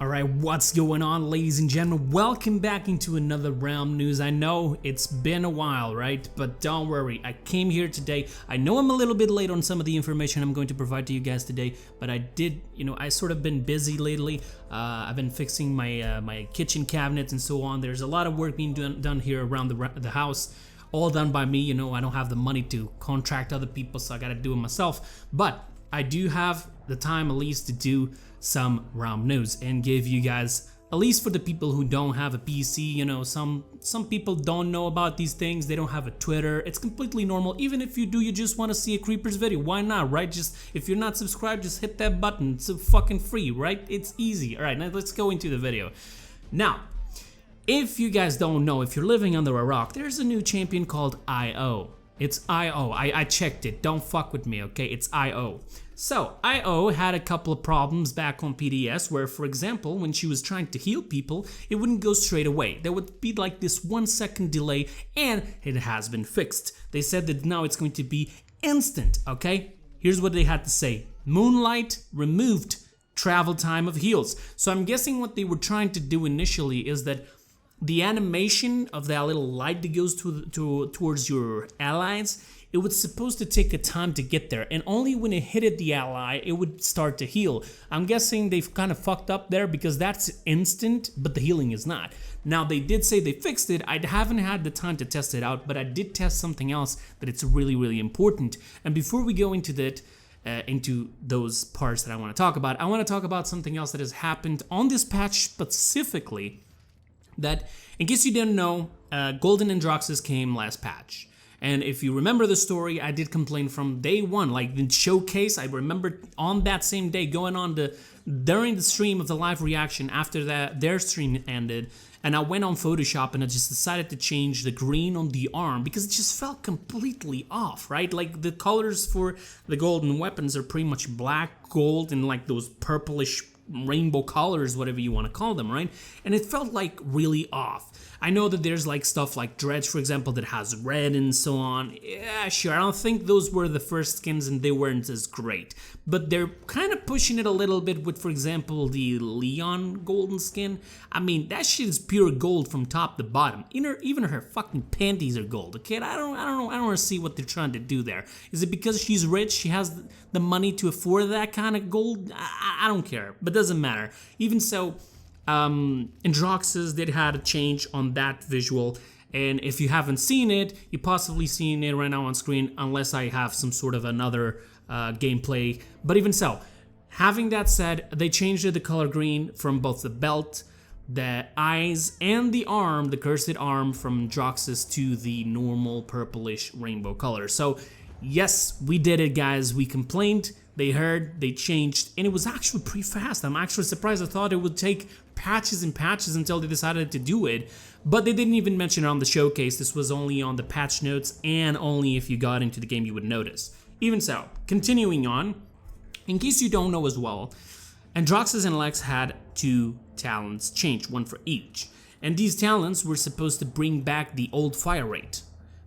Alright, what's going on, ladies and gentlemen? Welcome back into another Realm News. I know it's been a while, right? But don't worry, I came here today. I know I'm a little bit late on some of the information I'm going to provide to you guys today, but I sort of been busy lately. I've been fixing my kitchen cabinets and so on. There's a lot of work being done here around the house, all done by me. I don't have the money to contract other people, so I gotta do it myself. But I do have the time at least to do some Realm News and give you guys, at least for the people who don't have a PC, some people don't know about these things. They don't have a Twitter. It's completely normal. Even if you do, you just want to see a Kreepers video, why not, right? Just if you're not subscribed, just hit that button. It's fucking free, right? It's easy. All right, now let's go into the video. Now, if you guys don't know, if you're living under a rock, there's a new champion called IO. It's IO. I checked it. Don't fuck with me, okay? It's IO. So, IO had a couple of problems back on PDS where, for example, when she was trying to heal people, it wouldn't go straight away. There would be like this 1 second delay, and it has been fixed. They said that now it's going to be instant, okay? Here's what they had to say. Moonlight removed travel time of heals. So I'm guessing what they were trying to do initially is that the animation of that little light that goes towards your allies, it was supposed to take a time to get there, and only when it hit the ally, it would start to heal. I'm guessing they've kind of fucked up there because that's instant, but the healing is not. Now, they did say they fixed it. I haven't had the time to test it out, but I did test something else that it's really, really important. And before we go into that, into those parts that I want to talk about something else that has happened on this patch specifically. That, in case you didn't know, Golden Androxus came last patch. And if you remember the story, I did complain from day one, like the showcase. I remember on that same day going on during the stream of the live reaction after that their stream ended, and I went on Photoshop and I just decided to change the green on the arm because it just felt completely off, right? Like the colors for the golden weapons are pretty much black, gold, and like those purplish rainbow colors, whatever you want to call them, right? And it felt like really off. I know that there's like stuff like Dredge, for example, that has red and so on. Yeah, sure, I don't think those were the first skins and they weren't as great. But they're kind of pushing it a little bit with, for example, the Leon golden skin. I mean, that shit is pure gold from top to bottom. Even her fucking panties are gold, okay? I don't want to see what they're trying to do there. Is it because she's rich, she has the money to afford that kind of gold? I don't care, but doesn't matter. Even so, Androxus did have a change on that visual, and if you haven't seen it, you're possibly seeing it right now on screen unless I have some sort of another gameplay. But even so, having that said, they changed the color green from both the belt, the eyes, and the arm, the cursed arm from Androxus to the normal purplish rainbow color. So yes, we did it, guys. We complained, they heard, they changed, and it was actually pretty fast. I'm actually surprised. I thought it would take patches and patches until they decided to do it, but they didn't even mention it on the showcase. This was only on the patch notes, and only if you got into the game you would notice. Even so, continuing on, in case you don't know as well, Androxus and Lex had 2 talents change, one for each, and these talents were supposed to bring back the old fire rate.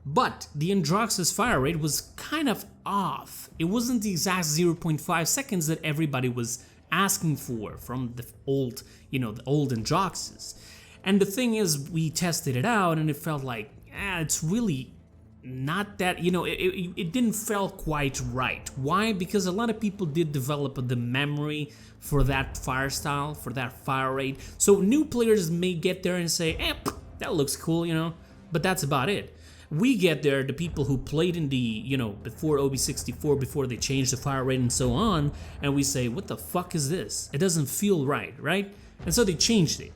But the Androxus fire rate was kind of off. It wasn't the exact 0.5 seconds that everybody was asking for from the old, the old Androxus. And the thing is, we tested it out and it felt like, it's really not that, it didn't feel quite right. Why? Because a lot of people did develop the memory for that fire style, for that fire rate. So new players may get there and say, that looks cool, but that's about it. We get there, the people who played in the, before OB64, before they changed the fire rate and so on, and we say, what the fuck is this? It doesn't feel right? And so they changed it.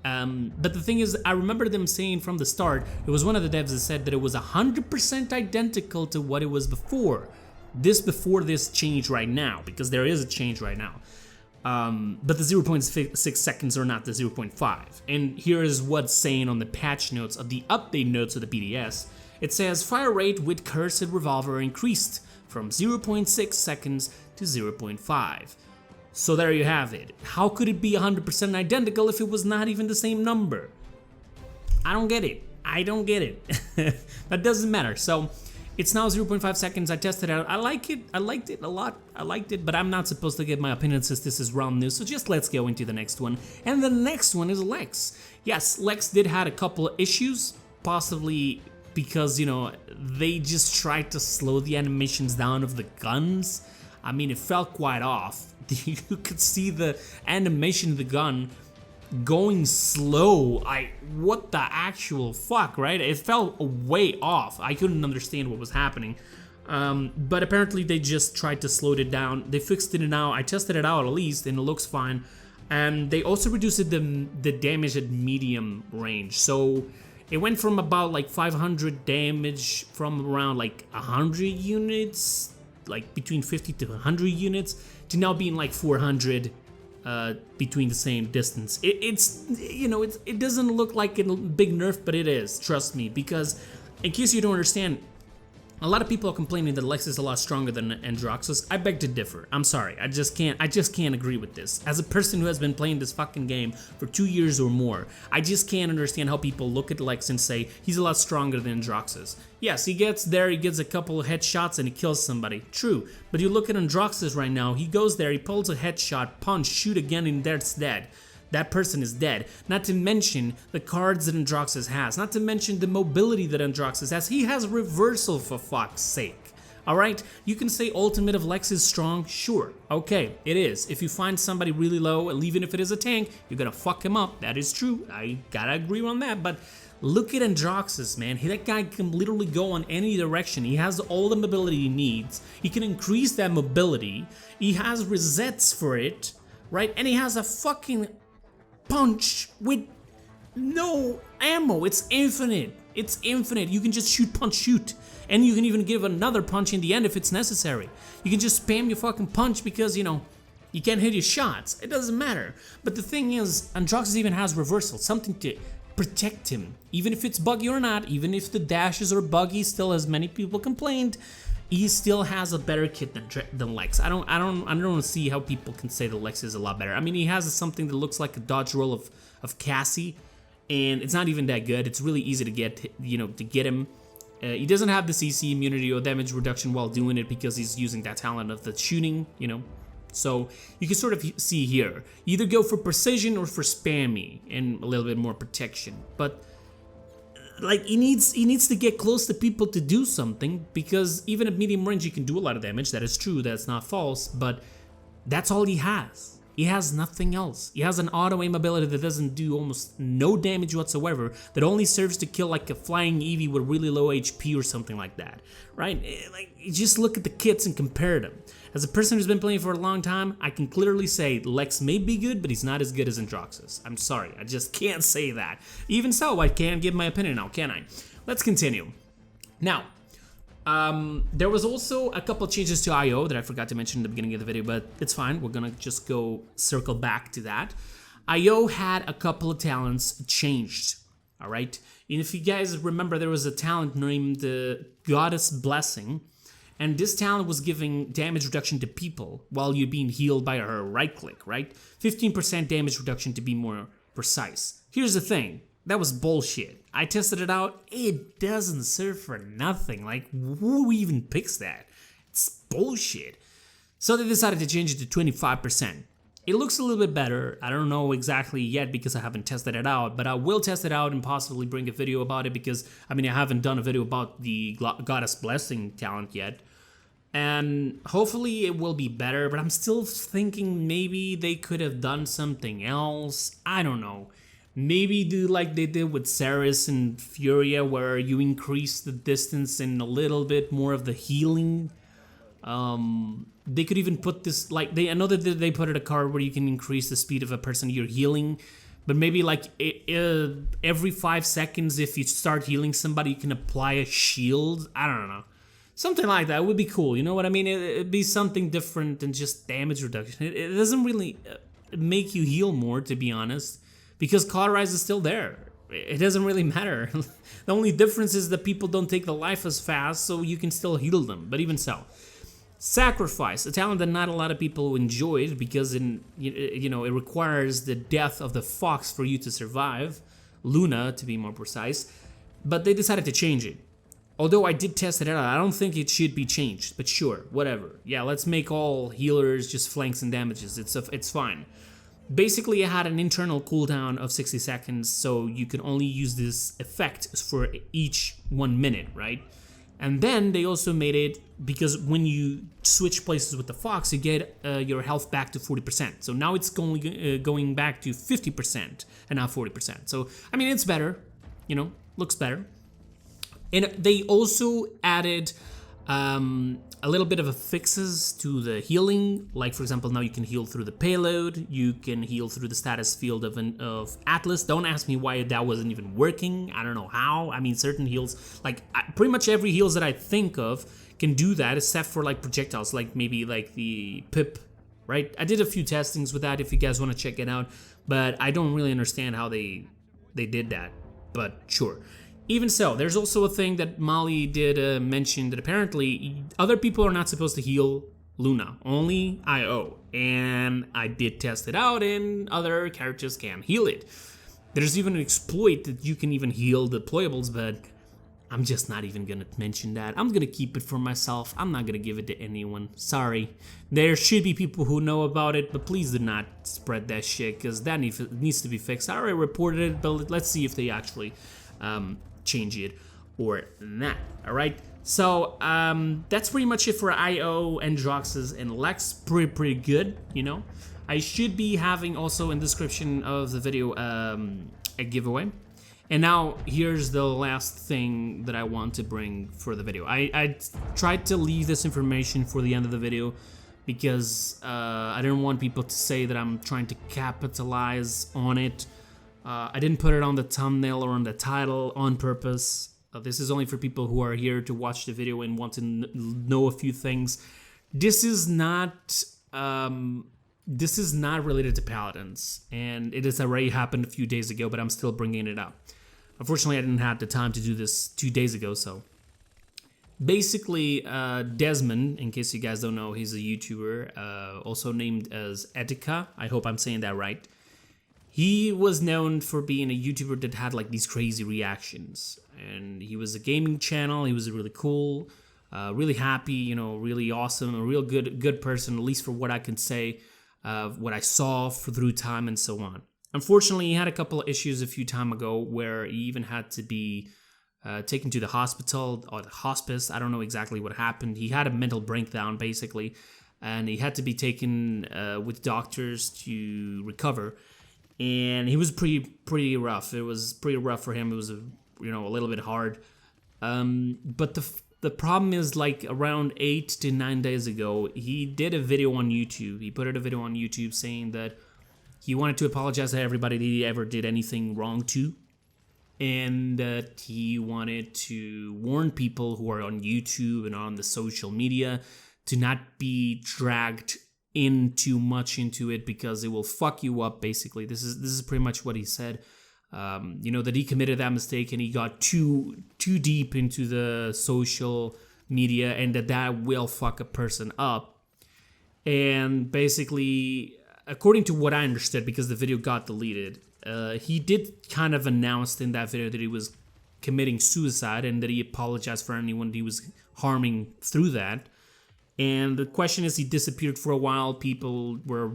But the thing is, I remember them saying from the start, it was one of the devs that said that it was 100% identical to what it was before this change right now, because there is a change right now. But the 0.6 seconds are not the 0.5. And here is what's saying on the patch notes of the update notes of the PDS. It says fire rate with cursed revolver increased from 0.6 seconds to 0.5. So there you have it. How could it be 100% identical if it was not even the same number? I don't get it. That doesn't matter. So It's now 0.5 seconds. I tested it out. I like it. I liked it a lot. I liked it, but I'm not supposed to give my opinion since this is realm news. So just let's go into the next one. And the next one is Lex. Yes, Lex did had a couple of issues, possibly because, you know, they just tried to slow the animations down of the guns. I mean, it felt quite off. You could see the animation of the gun going slow. What the actual fuck, right? It felt way off. I couldn't understand what was happening. But apparently they just tried to slow it down. They fixed it now. I tested it out at least, and it looks fine. And they also reduced the damage at medium range. So it went from about like 500 damage from around like 100 units, like between 50 to 100 units, to now being like 400 between the same distance. It's you know, it doesn't look like a big nerf, but it is, trust me, because in case you don't understand, a lot of people are complaining that Lex is a lot stronger than Androxus. I beg to differ. I'm sorry. I just can't agree with this. As a person who has been playing this fucking game for 2 years or more, I just can't understand how people look at Lex and say he's a lot stronger than Androxus. Yes, he gets there, he gets a couple of headshots and he kills somebody. True. But you look at Androxus right now, he goes there, he pulls a headshot, punch, shoot again, and that's dead. That person is dead. Not to mention the cards that Androxus has. Not to mention the mobility that Androxus has. He has reversal, for fuck's sake. Alright? You can say ultimate of Lex is strong. Sure. Okay, it is. If you find somebody really low, and even if it is a tank, you're gonna fuck him up. That is true. I gotta agree on that. But look at Androxus, man. That guy can literally go on any direction. He has all the mobility he needs. He can increase that mobility. He has resets for it. Right? And he has a fucking punch with no ammo. It's infinite. It's infinite. You can just shoot, punch, shoot. And you can even give another punch in the end if it's necessary. You can just spam your fucking punch because, you know, you can't hit your shots. It doesn't matter. But the thing is, Androxus even has reversal, something to protect him. Even if it's buggy or not, even if the dashes are buggy, still as many people complained, he still has a better kit than Lex. I don't see how people can say that Lex is a lot better. I mean, he has something that looks like a dodge roll of Cassie, and it's not even that good. It's really easy to get, you know, to get him. He doesn't have the CC immunity or damage reduction while doing it because he's using that talent of the shooting, you know. So you can sort of see here, either go for precision or for spammy and a little bit more protection. But like he needs to get close to people to do something, because even at medium range he can do a lot of damage. That is true, that's not false, but that's all he has. He has nothing else. He has an auto aim ability that doesn't do almost no damage whatsoever, that only serves to kill like a flying Eevee with really low HP or something like that, right? Like, you just look at the kits and compare them. As a person who's been playing for a long time, I can clearly say Lex may be good, but he's not as good as Androxus. I'm sorry, I just can't say that. Even so, I can't give my opinion now, can I? Let's continue. Now, there was also a couple changes to IO that I forgot to mention in the beginning of the video, but it's fine. We're gonna just go circle back to that. IO had a couple of talents changed, all right? And if you guys remember, there was a talent named Goddess Blessing, and this talent was giving damage reduction to people while you're being healed by her right click, right? 15% damage reduction to be more precise. Here's the thing. That was bullshit. I tested it out. It doesn't serve for nothing. Like, who even picks that? It's bullshit. So they decided to change it to 25%. It looks a little bit better. I don't know exactly yet because I haven't tested it out, but I will test it out and possibly bring a video about it because, I mean, I haven't done a video about the Goddess Blessing talent yet. And hopefully it will be better, but I'm still thinking maybe they could have done something else. I don't know. Maybe do like they did with Ceres and Furia, where you increase the distance and a little bit more of the healing. They could even put this, like, I know that they put it a card where you can increase the speed of a person you're healing, but maybe like every 5 seconds if you start healing somebody, you can apply a shield. I don't know. Something like that would be cool, you know what I mean? It'd be something different than just damage reduction. It doesn't really make you heal more, to be honest. Because Cauterize is still there. It doesn't really matter. The only difference is that people don't take the life as fast, so you can still heal them, but even so. Sacrifice, a talent that not a lot of people enjoyed because you know, it requires the death of the fox for you to survive. Luna, to be more precise. But they decided to change it. Although I did test it out, I don't think it should be changed, but sure, whatever. Yeah, let's make all healers just flanks and damages. It's fine. Basically, it had an internal cooldown of 60 seconds, so you can only use this effect for each 1 minute, right? And then they also made it, because when you switch places with the fox, you get your health back to 40%. So now it's going back to 50% and not 40%. So, I mean, it's better, you know, looks better. And they also added a little bit of a fixes to the healing. Like, for example, now you can heal through the payload. You can heal through the status field of Atlas. Don't ask me why that wasn't even working. I don't know how. I mean, certain heals, like pretty much every heals that I think of can do that, except for like projectiles, like maybe like the Pip, right? I did a few testings with that if you guys want to check it out, but I don't really understand how they did that, but sure. Even so, there's also a thing that Molly did mention, that apparently other people are not supposed to heal Luna, only IO. And I did test it out, and other characters can heal it. There's even an exploit that you can even heal deployables, but I'm just not even gonna mention that. I'm gonna keep it for myself. I'm not gonna give it to anyone. Sorry. There should be people who know about it, but please do not spread that shit, because that needs to be fixed. I already reported it, but let's see if they actually change it or not. All right, so that's pretty much it for IO, Androxus, and Lex. Pretty good, you know. I should be having also in the description of the video a giveaway. And now here's the last thing that I want to bring for the video. I tried to leave this information for the end of the video because I didn't want people to say that I'm trying to capitalize on it. I didn't put it on the thumbnail or on the title on purpose. This is only for people who are here to watch the video and want to know a few things. This is not related to Paladins, and it has already happened a few days ago, but I'm still bringing it up. Unfortunately, I didn't have the time to do this 2 days ago, so. Basically, Desmond, in case you guys don't know, he's a YouTuber, also named as Etika. I hope I'm saying that right. He was known for being a YouTuber that had like these crazy reactions, and he was a gaming channel. He was really cool, really happy, you know, really awesome, a real good person, at least for what I can say, what I saw through time and so on. Unfortunately, he had a couple of issues a few time ago where he even had to be taken to the hospital or the hospice. I don't know exactly what happened. He had a mental breakdown basically, and he had to be taken with doctors to recover. And he was pretty rough. It was pretty rough for him. It was a little bit hard. But the problem is, like, around 8 to 9 days ago, he did a video on YouTube. He put out a video on YouTube saying that he wanted to apologize to everybody that he ever did anything wrong to, and that he wanted to warn people who are on YouTube and on the social media to not be dragged in too much into it, because it will fuck you up. Basically, this is pretty much what he said. That he committed that mistake and he got too deep into the social media, and that will fuck a person up. And basically, according to what I understood, because the video got deleted, he did kind of announce in that video that he was committing suicide and that he apologized for anyone he was harming through that. And the question is, he disappeared for a while. People were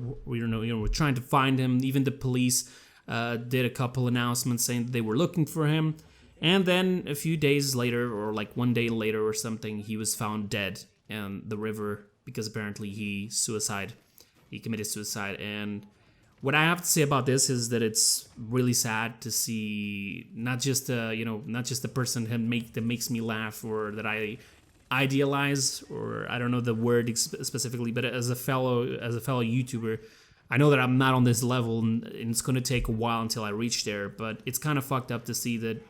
trying to find him. Even the police did a couple announcements saying that they were looking for him. And then a few days later, or like 1 day later or something, he was found dead in the river because apparently he committed suicide. And what I have to say about this is that it's really sad to see not just a person that makes me laugh or that I idealize, or I don't know the word specifically, but as a fellow YouTuber, I know that I'm not on this level, and it's going to take a while until I reach there. But it's kind of fucked up to see that,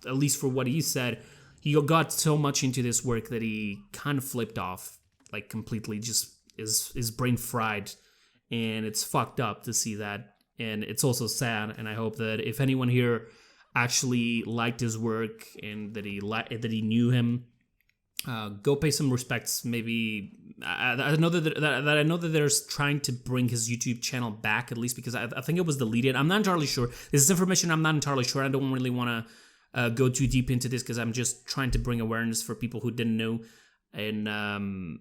at least for what he said, he got so much into this work that he kind of flipped off, like completely, just is brain fried, and it's fucked up to see that. And it's also sad, and I hope that if anyone here actually liked his work and that he knew him, go pay some respects. Maybe I know that they're trying to bring his YouTube channel back, at least because I think it was deleted. I'm not entirely sure. This is information I'm not entirely sure. I don't really want go too deep into this because I'm just trying to bring awareness for people who didn't know. And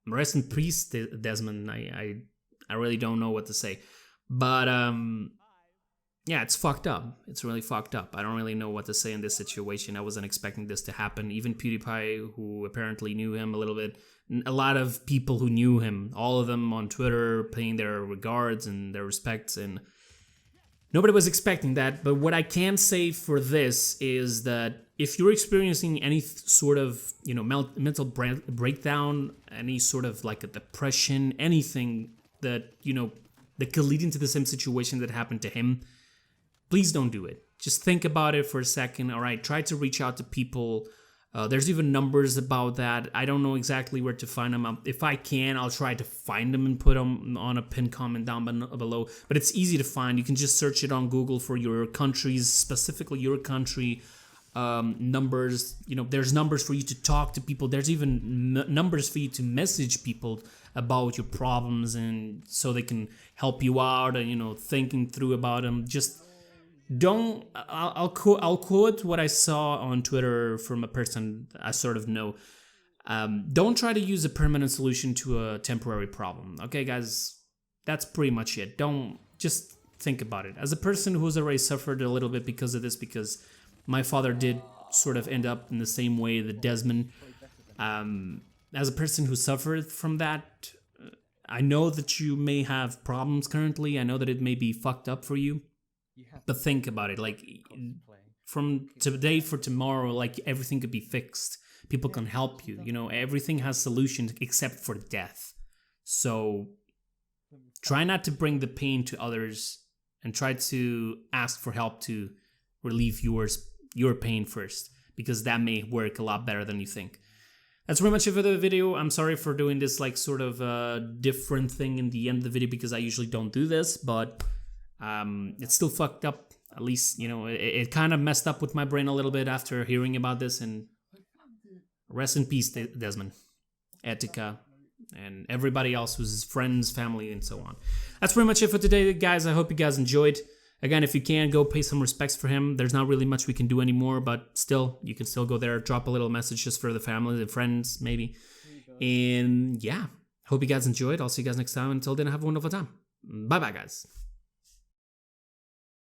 rest in peace, Desmond. I really don't know what to say, but yeah, it's fucked up. It's really fucked up. I don't really know what to say in this situation. I wasn't expecting this to happen. Even PewDiePie, who apparently knew him a little bit, a lot of people who knew him, all of them on Twitter paying their regards and their respects, and nobody was expecting that. But what I can say for this is that if you're experiencing any sort of, mental breakdown, any sort of like a depression, anything that, that could lead into the same situation that happened to him, please don't do it. Just think about it for a second. All right, try to reach out to people. There's even numbers about that. I don't know exactly where to find them. If I can, I'll try to find them and put them on a pinned comment down below. But it's easy to find. You can just search it on Google for your countries, specifically your country. Numbers, there's numbers for you to talk to people. There's even numbers for you to message people about your problems, and so they can help you out and thinking through about them. Just don't. I'll quote what I saw on Twitter from a person I sort of know. Don't try to use a permanent solution to a temporary problem. Okay, guys, that's pretty much it. Don't, just think about it. As a person who's already suffered a little bit because of this, because my father did sort of end up in the same way that Desmond. As a person who suffered from that, I know that you may have problems currently. I know that it may be fucked up for you. But think about it, like, from today for tomorrow, like, everything could be fixed. People can help you, everything has solutions except for death. So try not to bring the pain to others, and try to ask for help to relieve your pain first, because that may work a lot better than you think. That's pretty much it for the video. I'm sorry for doing this like sort of different thing in the end of the video, because I usually don't do this, but it's still fucked up. At least, it kind of messed up with my brain a little bit after hearing about this. And rest in peace, Desmond, Etika, and everybody else who's his friends, family, and so on. That's pretty much it for today, guys. I hope you guys enjoyed. Again, if you can, go pay some respects for him. There's not really much we can do anymore, but still, you can still go there, drop a little message just for the family, the friends, maybe. And yeah, hope you guys enjoyed. I'll see you guys next time. Until then, have a wonderful time. Bye-bye, guys.